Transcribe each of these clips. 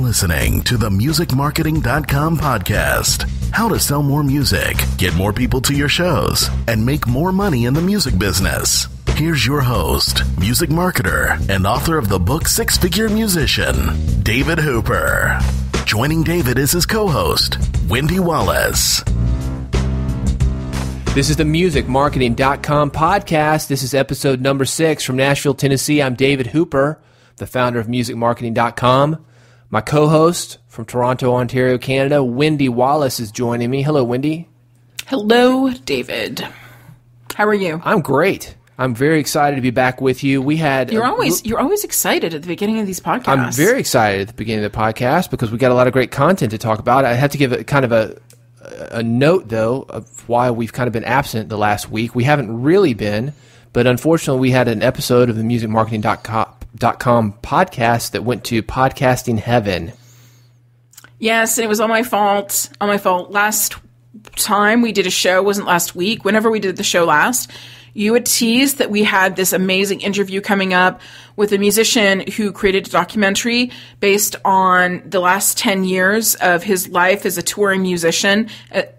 listening to the MusicMarketing.com podcast. How to sell more music, get more people to your shows, and make more money in the music business. Here's your host, music marketer, and author of the book Six Figure Musician, David Hooper. Joining David is his co-host, Wendy Wallace. This is the MusicMarketing.com podcast. This is episode number 6 from Nashville, Tennessee. I'm David Hooper, the founder of MusicMarketing.com. My co-host from Toronto, Ontario, Canada, Wendy Wallace, is joining me. Hello, Wendy. Hello, David. How are you? I'm great. I'm very excited to be back with you. You're always excited at the beginning of these podcasts. I'm very excited at the beginning of the podcast because we got a lot of great content to talk about. I have to give a kind of a note, though, of why we've kind of been absent the last week. We haven't really been, but unfortunately we had an episode of the MusicMarketing.com podcast that went to podcasting heaven. Yes, and it was all my fault. Last time we did a show, wasn't last week, whenever we did the show last, you had teased that we had this amazing interview coming up with a musician who created a documentary based on the last 10 years of his life as a touring musician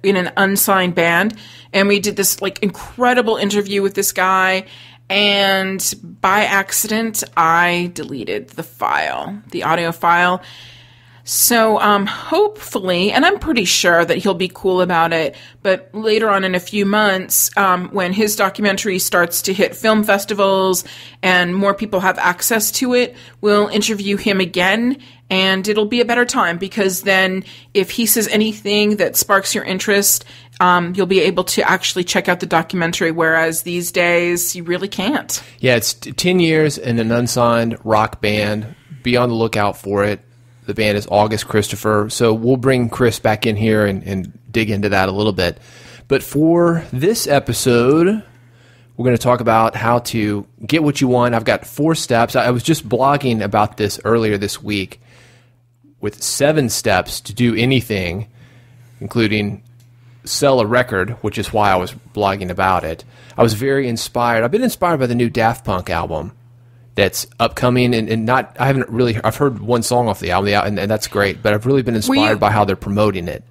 in an unsigned band. And we did this incredible interview with this guy. And by accident, I deleted the audio file. So hopefully, and I'm pretty sure that he'll be cool about it, but later on in a few months, when his documentary starts to hit film festivals and more people have access to it, we'll interview him again, and it'll be a better time, because then if he says anything that sparks your interest, you'll be able to actually check out the documentary, whereas these days you really can't. Yeah, it's 10 years in an unsigned rock band. Be on the lookout for it. The band is August Christopher, so we'll bring Chris back in here and dig into that a little bit. But for this episode, we're going to talk about how to get what you want. I've got 4 steps. I was just blogging about this earlier this week with 7 steps to do anything, including sell a record, which is why I was blogging about it. I was very inspired. I've been inspired by the new Daft Punk album that's upcoming, I've heard one song off the album, and that's great, but I've really been inspired by how they're promoting it.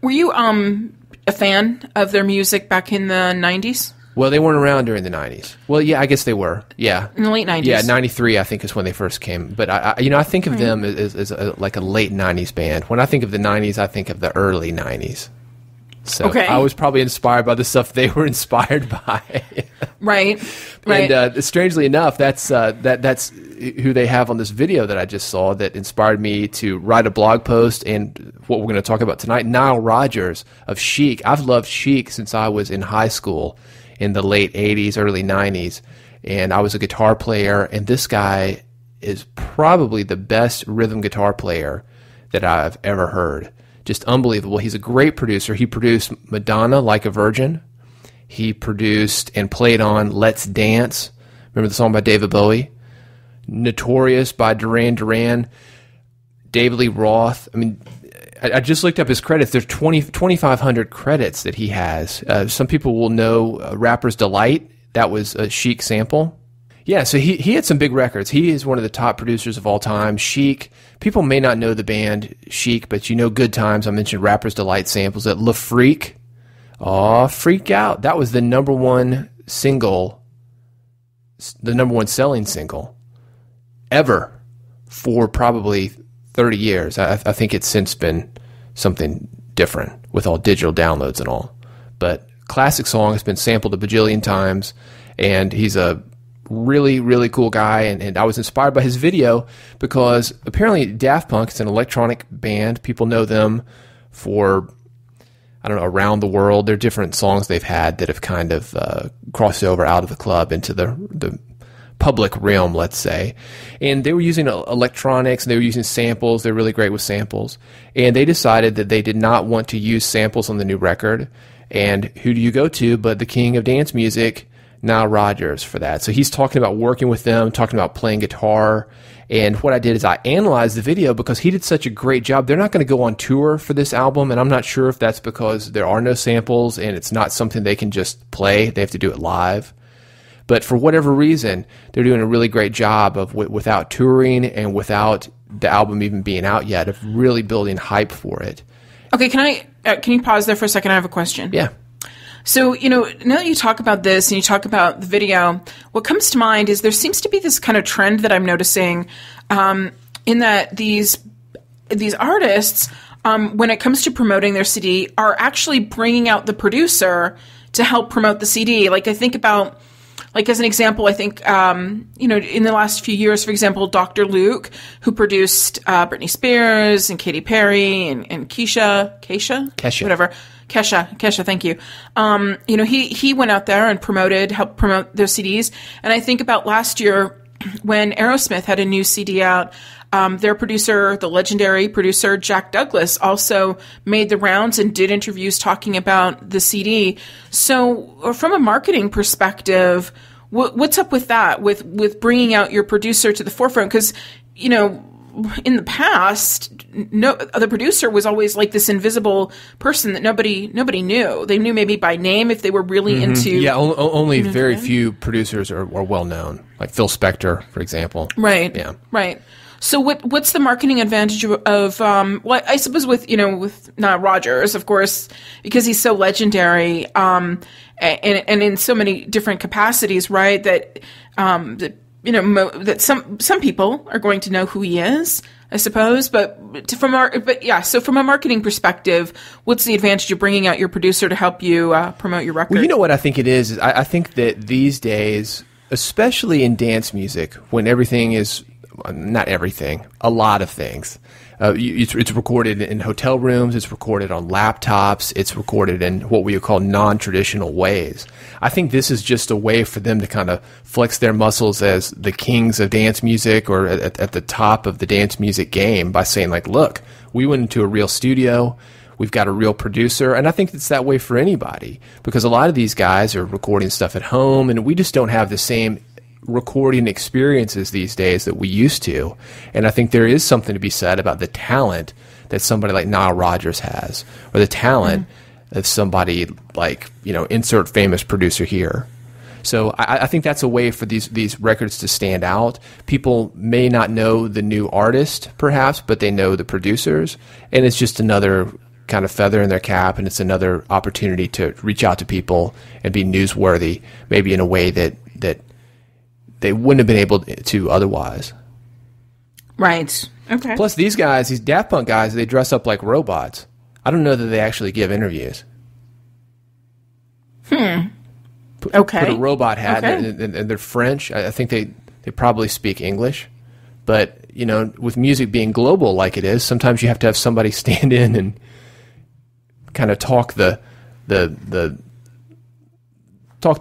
Were you a fan of their music back in the 90s? Well, they weren't around during the 90s. Well, yeah, I guess they were. Yeah. In the late 90s. Yeah, 93 I think is when they first came. But I think of them as like a late 90s band. When I think of the 90s, I think of the early 90s. So okay. I was probably inspired by the stuff they were inspired by. Right. And strangely enough, that's who they have on this video that I just saw that inspired me to write a blog post and what we're going to talk about tonight. Nile Rodgers of Chic. I've loved Chic since I was in high school in the late 80s, early 90s, and I was a guitar player, and this guy is probably the best rhythm guitar player that I've ever heard. Just unbelievable. He's a great producer. He produced Madonna, Like a Virgin. He produced and played on Let's Dance. Remember the song by David Bowie? Notorious by Duran Duran. David Lee Roth. I mean, I just looked up his credits. There's 2,500 credits that he has. Some people will know Rapper's Delight. That was a Chic sample. Yeah, so he had some big records. He is one of the top producers of all time. Chic, people may not know the band Chic, but you know Good Times. I mentioned Rapper's Delight samples. At Le Freak, Freak Out. That was the number one single, the number one selling single ever for probably 30 years. I think it's since been something different with all digital downloads and all. But classic song has been sampled a bajillion times, and he's a really, really cool guy, and I was inspired by his video because apparently Daft Punk is an electronic band. People know them for, around the world. There are different songs they've had that have kind of crossed over out of the club into the public realm, let's say. And they were using electronics, and they were using samples. They're really great with samples. And they decided that they did not want to use samples on the new record. And who do you go to but the king of dance music, Nile Rodgers, for that. So he's talking about working with them, talking about playing guitar. And what I did is I analyzed the video because he did such a great job. They're not going to go on tour for this album, and I'm not sure if that's because there are no samples and it's not something they can just play. They have to do it live. But for whatever reason, they're doing a really great job of without touring and without the album even being out yet, of really building hype for it. Okay, can you pause there for a second? I have a question. Yeah. So, now that you talk about this and you talk about the video, what comes to mind is there seems to be this kind of trend that I'm noticing in that these artists, when it comes to promoting their CD, are actually bringing out the producer to help promote the CD. Like, I think about, like, as an example, I think, in the last few years, for example, Dr. Luke, who produced Britney Spears and Katy Perry and Kesha, thank you. He went out there and helped promote their CDs. And I think about last year when Aerosmith had a new CD out, their producer, the legendary producer Jack Douglas, also made the rounds and did interviews talking about the CD. So from a marketing perspective, what's up with that, with bringing out your producer to the forefront? Because, in the past, the producer was always like this invisible person that nobody knew. They knew maybe by name if they were really into. Yeah, only very few producers are well known, like Phil Spector, for example. Right. Yeah. Right. So what's the marketing advantage of I suppose with Nile Rodgers, of course, because he's so legendary, and in so many different capacities, right? That that some people are going to know who he is, I suppose. So from a marketing perspective, what's the advantage of bringing out your producer to help you promote your record? Well, you know what I think it is I think that these days, especially in dance music, when everything is not everything, a lot of things. It's recorded in hotel rooms, it's recorded on laptops, it's recorded in what we would call non-traditional ways. I think this is just a way for them to kind of flex their muscles as the kings of dance music, or at the top of the dance music game, by saying, like, look, we went into a real studio, we've got a real producer. And I think it's that way for anybody, because a lot of these guys are recording stuff at home, and we just don't have the same recording experiences these days that we used to. And I think there is something to be said about the talent that somebody like Nile Rodgers has, or the talent of somebody like, insert famous producer here. So I think that's a way for these records to stand out. People may not know the new artist, perhaps, but they know the producers, and it's just another kind of feather in their cap, and it's another opportunity to reach out to people and be newsworthy, maybe in a way that they wouldn't have been able to otherwise. Right. Okay. Plus, these guys, these Daft Punk guys, they dress up like robots. I don't know that they actually give interviews. Okay. Put a robot hat, and they're French. I think they probably speak English. But, with music being global like it is, sometimes you have to have somebody stand in and kind of talk the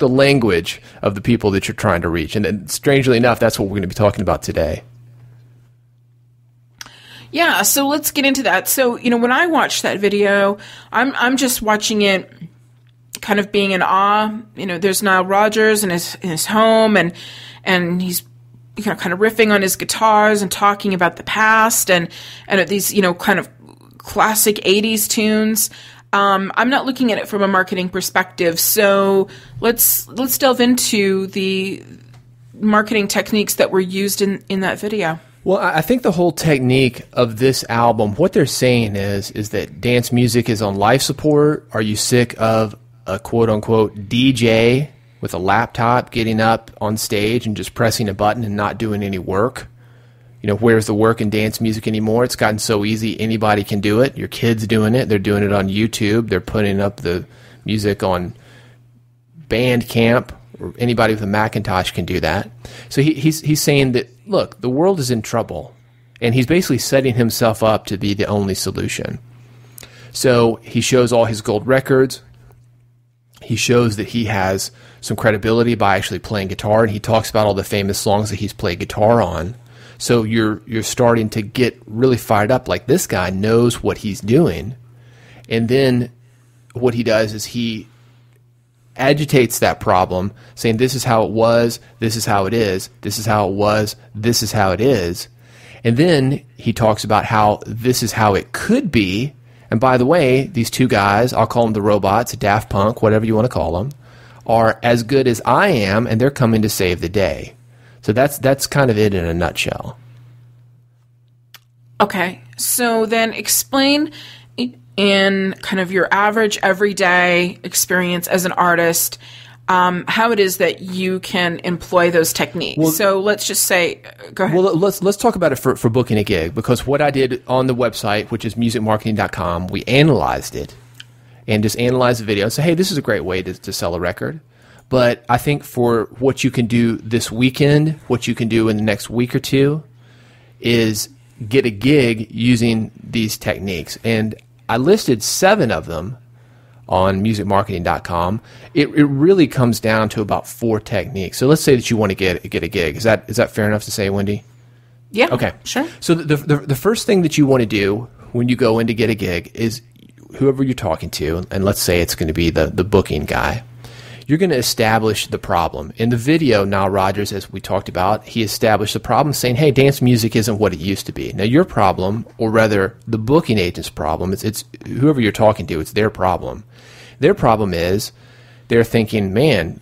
language of the people that you're trying to reach. And strangely enough, that's what we're going to be talking about today. Yeah, so let's get into that. So, when I watched that video, I'm just watching it kind of being in awe. There's Nile Rodgers in his home, and he's kind of riffing on his guitars and talking about the past and these, kind of classic 80s tunes. I'm not looking at it from a marketing perspective, so let's delve into the marketing techniques that were used in that video. Well, I think the whole technique of this album, what they're saying is that dance music is on life support. Are you sick of a quote-unquote DJ with a laptop getting up on stage and just pressing a button and not doing any work? Where's the work in dance music anymore? It's gotten so easy, anybody can do it. Your kid's doing it. They're doing it on YouTube. They're putting up the music on Bandcamp, or anybody with a Macintosh can do that. So he's saying that, look, the world is in trouble, and he's basically setting himself up to be the only solution. So he shows all his gold records. He shows that he has some credibility by actually playing guitar, and he talks about all the famous songs that he's played guitar on. So you're starting to get really fired up, like this guy knows what he's doing. And then what he does is he agitates that problem, saying this is how it was, this is how it is, this is how it was, this is how it is. And then he talks about how this is how it could be. And by the way, these two guys, I'll call them the robots, Daft Punk, whatever you want to call them, are as good as I am, and they're coming to save the day. So that's kind of it in a nutshell. Okay. So then explain in kind of your average everyday experience as an artist, how it is that you can employ those techniques. Well, so let's just say, go ahead. Well, let's talk about it for booking a gig, because what I did on the website, which is musicmarketing.com, we analyzed it and just analyzed the video and said, hey, this is a great way to sell a record. But I think for what you can do this weekend, what you can do in the next week or two, is get a gig using these techniques. And I listed 7 of them on musicmarketing.com. It really comes down to about 4 techniques. So let's say that you want to get a gig. Is that fair enough to say, Wendy? Yeah. Okay. Sure. So the first thing that you want to do when you go in to get a gig is whoever you're talking to, and let's say it's going to be the booking guy, you're going to establish the problem. In the video, Nile Rodgers, as we talked about, he established the problem saying, hey, dance music isn't what it used to be. Now, your problem, or rather the booking agent's problem, it's whoever you're talking to, it's their problem. Their problem is they're thinking, man,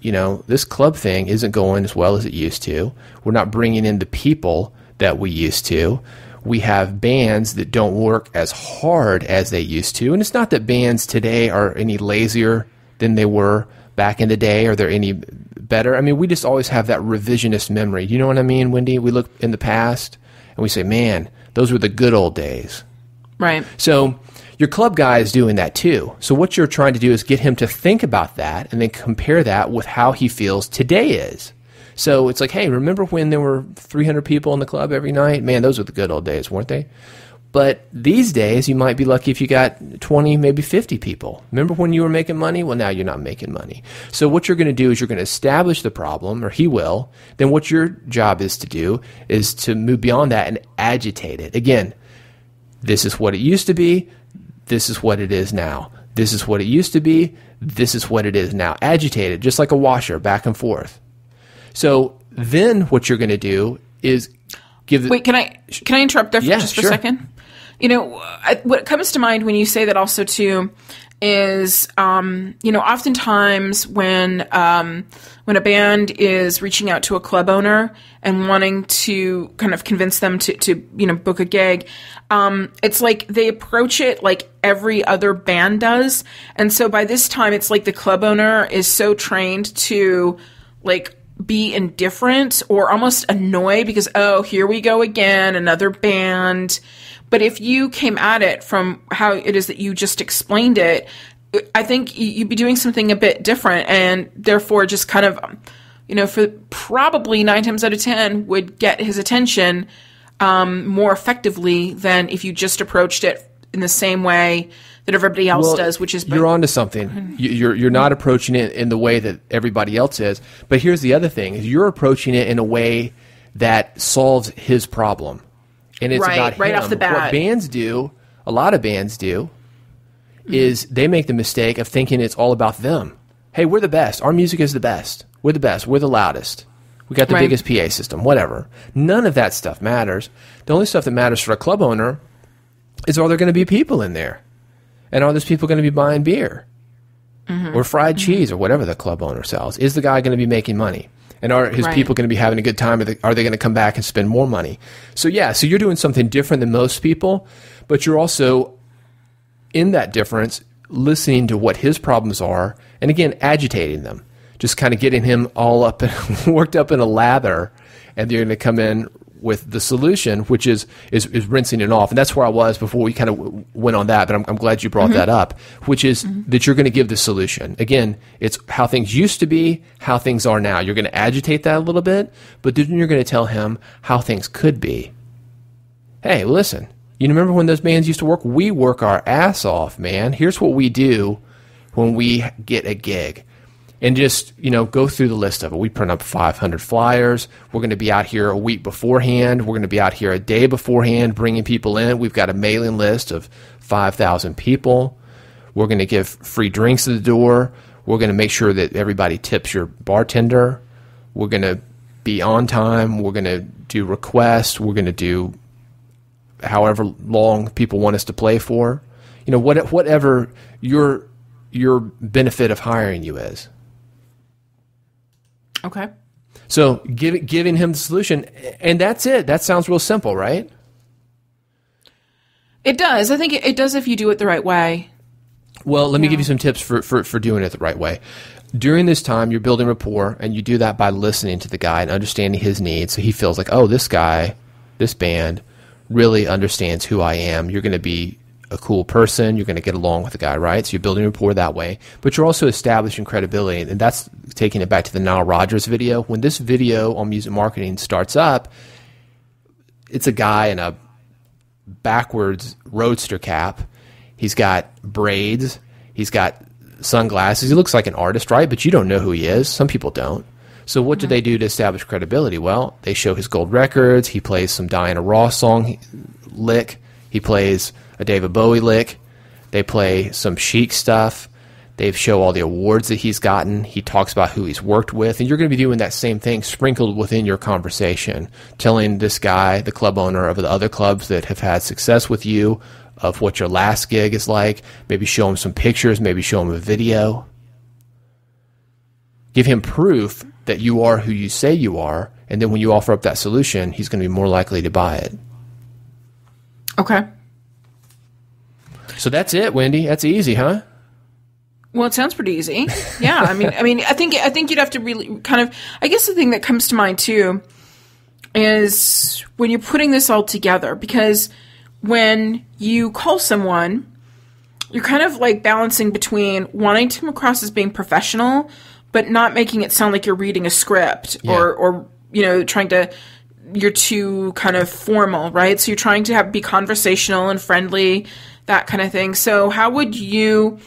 this club thing isn't going as well as it used to. We're not bringing in the people that we used to. We have bands that don't work as hard as they used to. And it's not that bands today are any lazier than they were back in the day, or they're any better. I mean, we just always have that revisionist memory. You know what I mean, Wendy? We look in the past and we say, man, those were the good old days. Right. So your club guy is doing that too. So what you're trying to do is get him to think about that and then compare that with how he feels today is. So it's like, hey, remember when there were 300 people in the club every night? Man, those were the good old days, weren't they? But these days, you might be lucky if you got 20, maybe 50 people. Remember when you were making money? Well, now you're not making money. So what you're going to do is you're going to establish the problem, or he will. Then what your job is to do is to move beyond that and agitate it. Again, this is what it used to be. This is what it is now. This is what it used to be. This is what it is now. Agitate it, just like a washer, back and forth. So then what you're going to do is give... Wait, can I interrupt there for Yeah, just for sure. a second? What comes to mind when you say that also too is, oftentimes when a band is reaching out to a club owner and wanting to kind of convince them to book a gig, it's like they approach it like every other band does. And so by this time, it's like the club owner is so trained to like be indifferent or almost annoyed because, oh, here we go again, another band. But if you came at it from how it is that you just explained it, I think you'd be doing something a bit different, and therefore just kind of, for probably 9 times out of 10 would get his attention more effectively than if you just approached it in the same way that everybody else does, which is... You're onto something. You're not approaching it in the way that everybody else is. But here's the other thing, is you're approaching it in a way that solves his problem. And it's about him. Right off the bat. What bands do, a lot of bands do, is they make the mistake of thinking it's all about them. Hey, we're the best. Our music is the best. We're the best. We're the loudest. We got the biggest PA system, whatever. None of that stuff matters. The only stuff that matters for a club owner is, are there going to be people in there? And are those people going to be buying beer? Or fried cheese, or whatever the club owner sells? Is the guy going to be making money? And are his people going to be having a good time? Or are they going to come back and spend more money? So so you're doing something different than most people, but you're also, in that difference, listening to what his problems are, and again, agitating them. Just kind of getting him all up and worked up in a lather, and you're going to come in with the solution, which is rinsing it off. And that's where I was before we kind of went on that, but I'm glad you brought that up, which is that you're going to give the solution. Again, it's how things used to be, how things are now. You're going to agitate that a little bit, but then you're going to tell him how things could be. Hey, listen, you remember when those bands used to work? We work our ass off, man. Here's what we do when we get a gig. And just, go through the list of it. We print up 500 flyers. We're going to be out here a week beforehand. We're going to be out here a day beforehand bringing people in. We've got a mailing list of 5,000 people. We're going to give free drinks at the door. We're going to make sure that everybody tips your bartender. We're going to be on time. We're going to do requests. We're going to do however long people want us to play for. Whatever your benefit of hiring you is. Okay. So giving him the solution, and that's it. That sounds real simple, right? It does. I think it does if you do it the right way. Well, let me give you some tips for doing it the right way. During this time, you're building rapport, and you do that by listening to the guy and understanding his needs. So he feels like, oh, this guy, this band really understands who I am. You're going to be a cool person. You're going to get along with the guy, right? So you're building rapport that way. But you're also establishing credibility, and that's taking it back to the Nile Rodgers video. When this video on music marketing starts up, it's a guy in a backwards roadster cap. He's got braids. He's got sunglasses. He looks like an artist, right? But you don't know who he is. Some people don't. So what do they do to establish credibility? Well, they show his gold records. He plays some Diana Ross song lick. He plays a David Bowie lick. They play some Chic stuff. They show all the awards that he's gotten. He talks about who he's worked with. And you're going to be doing that same thing sprinkled within your conversation, telling this guy, the club owner of the other clubs that have had success with you, of what your last gig is like. Maybe show him some pictures. Maybe show him a video. Give him proof that you are who you say you are. And then when you offer up that solution, he's going to be more likely to buy it. Okay. So that's it, Wendy. That's easy, huh? Well, it sounds pretty easy. Yeah. I mean, I think you'd have to really kind of, I guess the thing that comes to mind too is when you're putting this all together, because when you call someone, you're kind of like balancing between wanting to come across as being professional, but not making it sound like you're reading a script or you're too kind of formal, right? So you're trying to be conversational and friendly, that kind of thing. So how would you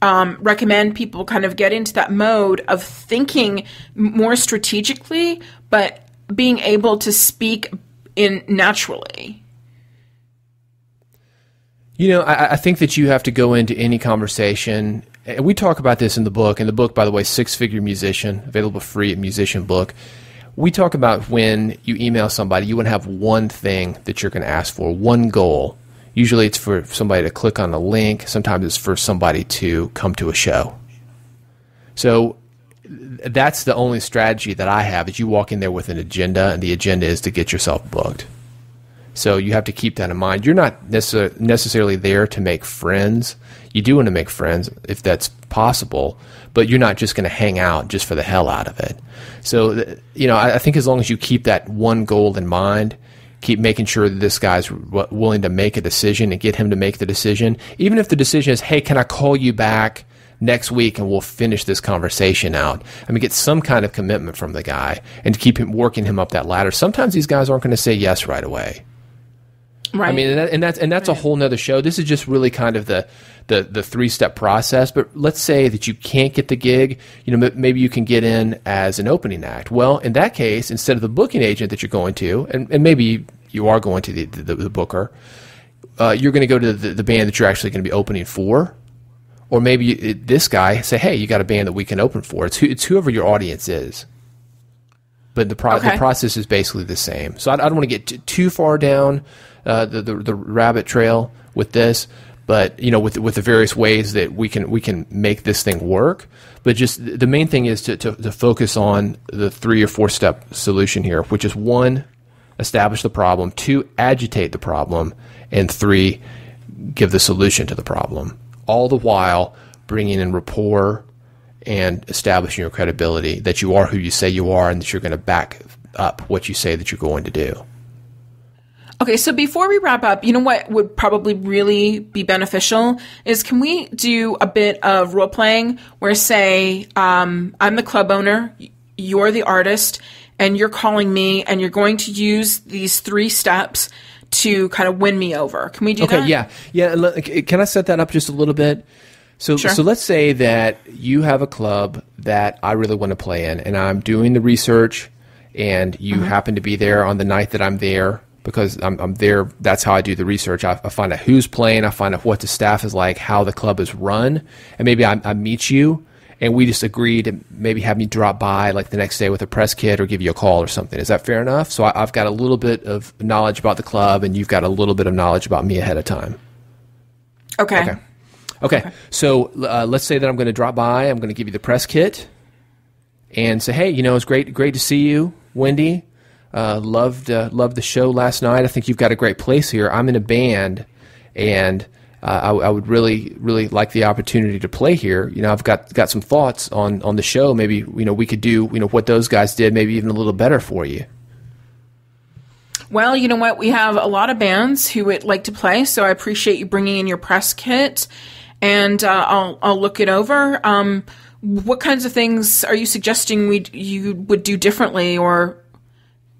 recommend people kind of get into that mode of thinking more strategically, but being able to speak in naturally? You know, I think that you have to go into any conversation, and we talk about this in the book. In the book, by the way, Six Figure Musician, available free at Musician Book. We talk about when you email somebody, you want to have one thing that you're going to ask for, one goal. Usually it's for somebody to click on a link. Sometimes it's for somebody to come to a show. So that's the only strategy that I have, is you walk in there with an agenda, and the agenda is to get yourself booked. So you have to keep that in mind. You're not necessarily there to make friends. You do want to make friends if that's possible, but you're not just going to hang out just for the hell out of it. So, you know, I think as long as you keep that one goal in mind, keep making sure that this guy's willing to make a decision and get him to make the decision, even if the decision is, hey, can I call you back next week and we'll finish this conversation out? I mean, get some kind of commitment from the guy and keep him working him up that ladder. Sometimes these guys aren't going to say yes right away. Right. I mean, and that's right. A whole nother show. This is just really kind of the 3-step process. But let's say that you can't get the gig. You know, maybe you can get in as an opening act. Well, in that case, instead of the booking agent that you're going to, and maybe you are going to the booker, you're going to go to the band that you're actually going to be opening for. Or maybe this guy say, hey, you got a band that we can open for. It's whoever your audience is. But the process is basically the same. So I don't want to get too far down the rabbit trail with this, but you know, with the various ways that we can make this thing work. But just the main thing is to focus on the 3 or 4 step solution here, which is 1, establish the problem, 2, agitate the problem, and 3, give the solution to the problem. All the while bringing in rapport and establishing your credibility that you are who you say you are and that you're going to back up what you say that you're going to do. Okay, so before we wrap up, you know what would probably really be beneficial is, can we do a bit of role playing where, say, I'm the club owner, you're the artist, and you're calling me, and you're going to use these 3 steps to kind of win me over. Can we do that? Okay, yeah. Can I set that up just a little bit? So let's say that you have a club that I really want to play in, and I'm doing the research, and you happen to be there on the night that I'm there. Because I'm there, that's how I do the research. I find out who's playing, I find out what the staff is like, how the club is run, and maybe I meet you, and we just agree to maybe have me drop by like the next day with a press kit or give you a call or something. Is that fair enough? So I've got a little bit of knowledge about the club, and you've got a little bit of knowledge about me ahead of time. Okay. So let's say that I'm going to drop by, I'm going to give you the press kit, and say, hey, you know, it's great to see you, Wendy. Loved the show last night. I think you've got a great place here. I'm in a band, and I would really, really like the opportunity to play here. I've got some thoughts on the show. Maybe, we could do, what those guys did, maybe even a little better for you. Well, you know what? We have a lot of bands who would like to play, so I appreciate you bringing in your press kit, and I'll look it over. What kinds of things are you suggesting you would do differently, or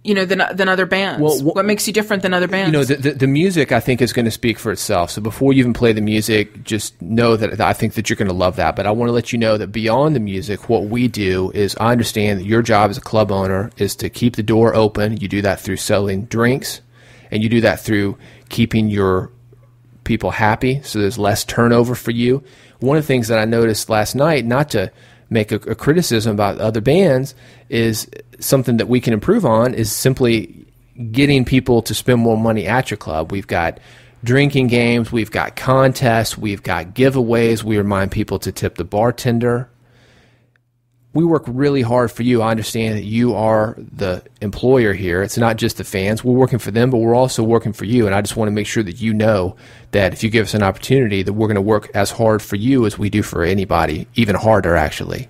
than other bands? Well, what makes you different than other bands? The music, I think, is going to speak for itself. So before you even play the music, just know that I think that you're going to love that. But I want to let you know that beyond the music, what we do is, I understand that your job as a club owner is to keep the door open. You do that through selling drinks, and you do that through keeping your people happy, so there's less turnover for you. One of the things that I noticed last night, not to make a criticism about other bands, is something that we can improve on, is simply getting people to spend more money at your club. We've got drinking games, we've got contests, we've got giveaways. We remind people to tip the bartender. We work really hard for you. I understand that you are the employer here. It's not just the fans. We're working for them, but we're also working for you. And I just want to make sure that you know that if you give us an opportunity, that we're going to work as hard for you as we do for anybody, even harder, actually.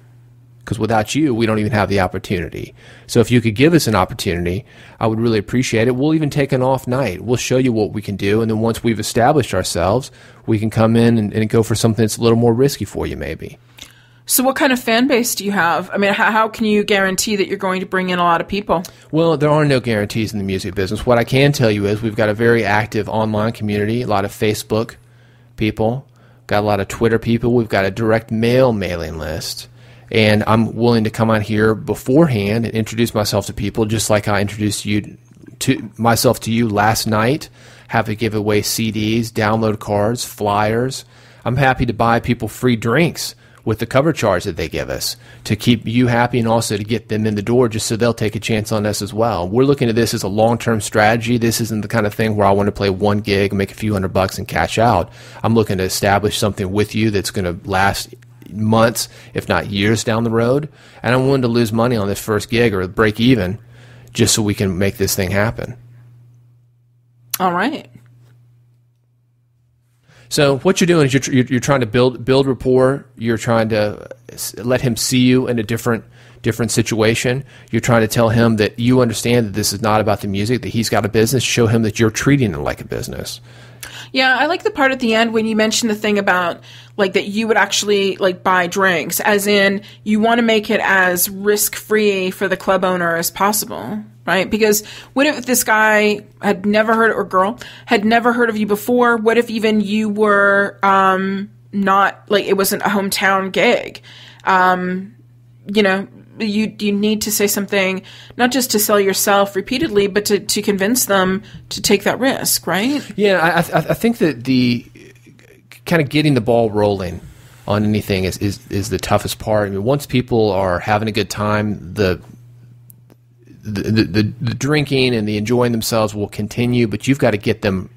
Because without you, we don't even have the opportunity. So if you could give us an opportunity, I would really appreciate it. We'll even take an off night. We'll show you what we can do. And then once we've established ourselves, we can come in and go for something that's a little more risky for you, maybe. So what kind of fan base do you have? I mean, how can you guarantee that you're going to bring in a lot of people? Well, there are no guarantees in the music business. What I can tell you is we've got a very active online community, a lot of Facebook people, got a lot of Twitter people. We've got a direct mail mailing list. And I'm willing to come out here beforehand and introduce myself to people, just like I introduced myself to you last night, have to give away CDs, download cards, flyers. I'm happy to buy people free drinks with the cover charge that they give us to keep you happy and also to get them in the door just so they'll take a chance on us as well. We're looking at this as a long-term strategy. This isn't the kind of thing where I want to play one gig, make a few $100 and cash out. I'm looking to establish something with you that's going to last months, if not years down the road. And I'm willing to lose money on this first gig or break even just so we can make this thing happen. All right. So what you're doing is you're trying to build rapport. You're trying to let him see you in a different situation. You're trying to tell him that you understand that this is not about the music, that he's got a business. Show him that you're treating it like a business. Yeah, I like the part at the end when you mentioned the thing about like that you would actually like buy drinks, as in you want to make it as risk-free for the club owner as possible, right? Because what if this guy had never heard, or girl had never heard of you before? What if even you were not, like, it wasn't a hometown gig? You need to say something, not just to sell yourself repeatedly, but to convince them to take that risk, right? Yeah, I think that the kind of getting the ball rolling on anything is the toughest part. I mean, once people are having a good time, the drinking and the enjoying themselves will continue, but you've got to get them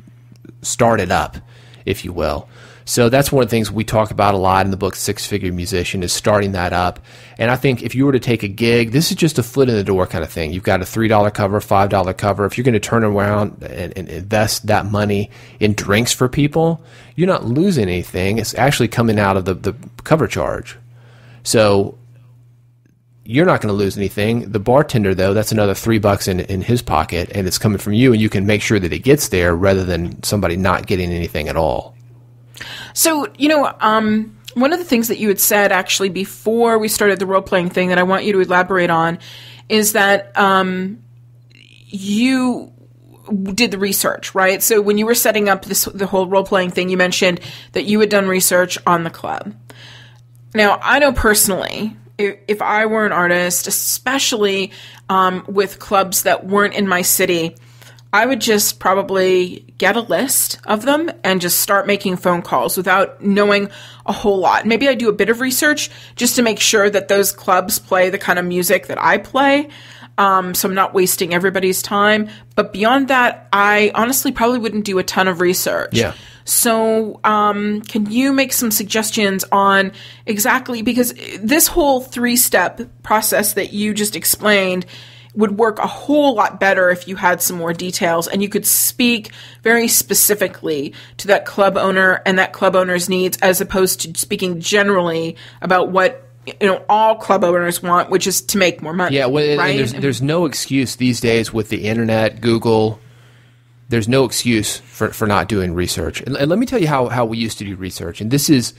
started up, if you will. So that's one of the things we talk about a lot in the book, Six Figure Musician, is starting that up. And I think if you were to take a gig, this is just a foot in the door kind of thing. You've got a $3 cover, $5 cover. If you're going to turn around and invest that money in drinks for people, you're not losing anything. It's actually coming out of the cover charge. So you're not going to lose anything. The bartender, though, that's another $3 in his pocket, and it's coming from you, and you can make sure that it gets there rather than somebody not getting anything at all. So, one of the things that you had said actually before we started the role-playing thing that I want you to elaborate on is that you did the research, right? So when you were setting up the whole role-playing thing, you mentioned that you had done research on the club. Now, I know personally, if I were an artist, especially with clubs that weren't in my city, I would just probably get a list of them and just start making phone calls without knowing a whole lot. Maybe I do a bit of research just to make sure that those clubs play the kind of music that I play, so I'm not wasting everybody's time. But beyond that, I honestly probably wouldn't do a ton of research. Yeah. So can you make some suggestions on exactly, because this whole 3-step process that you just explained would work a whole lot better if you had some more details and you could speak very specifically to that club owner and that club owner's needs, as opposed to speaking generally about what all club owners want, which is to make more money. Yeah, well, right? and there's no excuse these days with the internet, Google. There's no excuse for not doing research. And let me tell you how we used to do research. And this is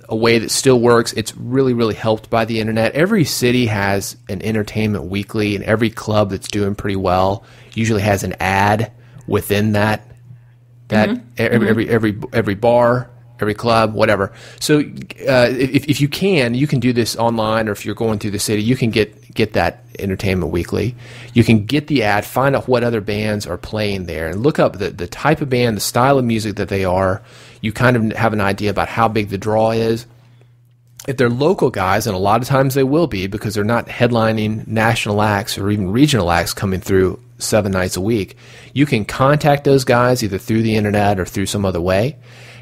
a way that still works. It's really, really helped by the internet. Every city has an entertainment weekly, and every club that's doing pretty well usually has an ad within that. Every bar, every club, whatever. So if you can do this online, or if you're going through the city, you can get that entertainment weekly. You can get the ad, find out what other bands are playing there, and look up the type of band, the style of music that they are. You kind of have an idea about how big the draw is. If they're local guys, and a lot of times they will be, because they're not headlining national acts or even regional acts coming through 7 nights a week, you can contact those guys either through the internet or through some other way,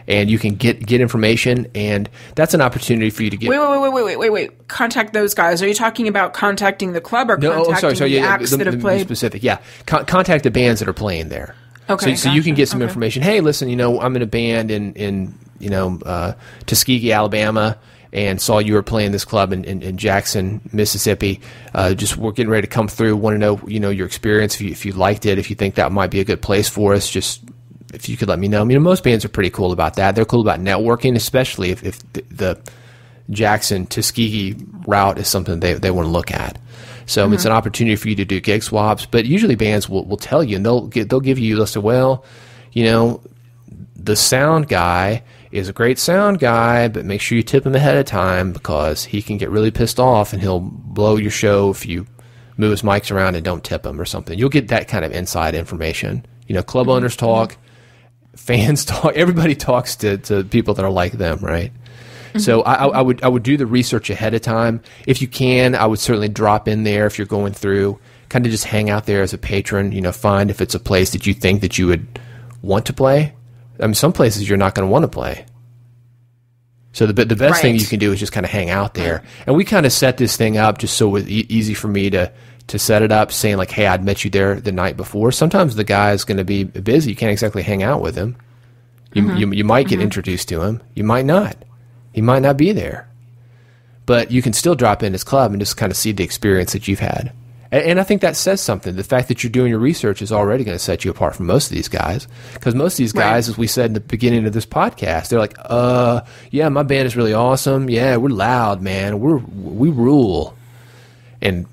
and you can get information, and that's an opportunity for you to get... Wait. Contact those guys. Are you talking about contacting the club or contacting the acts that have played? Specific, yeah. Contact the bands that are playing there. Okay, so you can get some information. Hey, listen, I'm in a band in Tuskegee, Alabama, and saw you were playing this club in Jackson, Mississippi. Just we're getting ready to come through. Want to know, your experience, if you liked it, if you think that might be a good place for us. Just if you could let me know. Most bands are pretty cool about that. They're cool about networking, especially if the Jackson Tuskegee route is something they want to look at. So it's an opportunity for you to do gig swaps. But usually bands will tell you, and they'll give you, they'll say, well, the sound guy is a great sound guy, but make sure you tip him ahead of time, because he can get really pissed off and he'll blow your show if you move his mics around and don't tip him or something. You'll get that kind of inside information. Club owners talk, fans talk, everybody talks to people that are like them, right? So I would do the research ahead of time. If you can, I would certainly drop in there if you're going through, kind of just hang out there as a patron, find if it's a place that you think that you would want to play. Some places you're not going to want to play. So the best thing you can do is just kind of hang out there. And we kind of set this thing up just so it was easy for me to set it up, saying like, hey, I'd met you there the night before. Sometimes the guy's going to be busy. You can't exactly hang out with him. You might get introduced to him. You might not. He might not be there. But you can still drop in his club and just kind of see the experience that you've had. And I think that says something. The fact that you're doing your research is already going to set you apart from most of these guys. Because most of these guys, as we said in the beginning of this podcast, they're like, yeah, my band is really awesome. Yeah, we're loud, man. We rule. And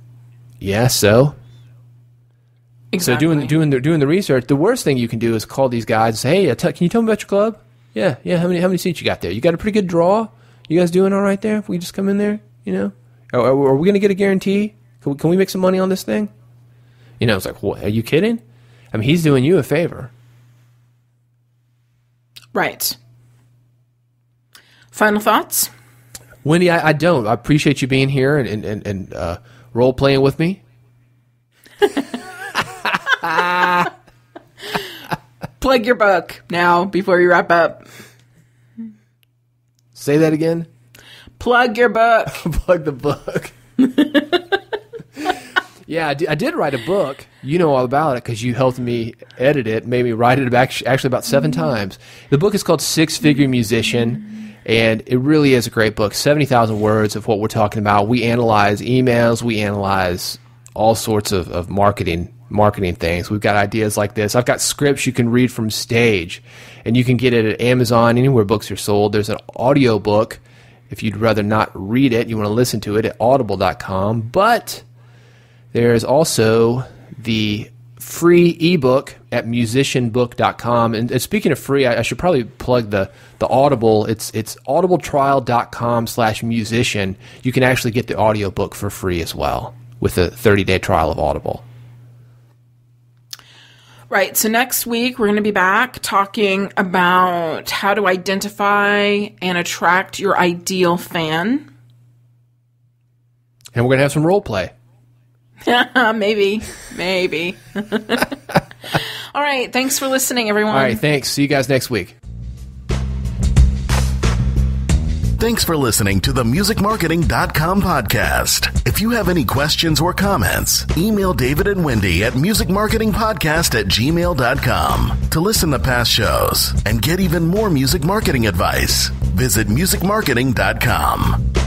yeah, so... Exactly. So doing the research, the worst thing you can do is call these guys and say, hey, can you tell me about your club? Yeah, how many seats you got there? You got a pretty good draw? You guys doing all right there if we just come in there, Are we going to get a guarantee? Can we make some money on this thing? It's like, what, are you kidding? He's doing you a favor. Right. Final thoughts? Wendy, I don't. I appreciate you being here and role playing with me. Plug your book now before you wrap up. Say that again. Plug your book. Plug the book. Yeah, I did write a book. You know all about it because you helped me edit it, made me write it actually about 7 times. The book is called Six Figure Musician, and it really is a great book. 70,000 words of what we're talking about. We analyze emails. We analyze all sorts of marketing things. We've got ideas like this. I've got scripts you can read from stage, and you can get it at Amazon, anywhere books are sold. There's an audio book if you'd rather not read it. You want to listen to it at audible.com, but there's also the free ebook at musicianbook.com. And speaking of free, I should probably plug the Audible. It's audibletrial.com/musician. You can actually get the audiobook for free as well with a 30-day trial of Audible. Right. So next week, we're going to be back talking about how to identify and attract your ideal fan. And we're going to have some role play. Maybe. All right. Thanks for listening, everyone. All right. Thanks. See you guys next week. Thanks for listening to the musicmarketing.com podcast. If If you have any questions or comments, email David and Wendy at musicmarketingpodcast@gmail.com. To listen to past shows and get even more music marketing advice, visit musicmarketing.com.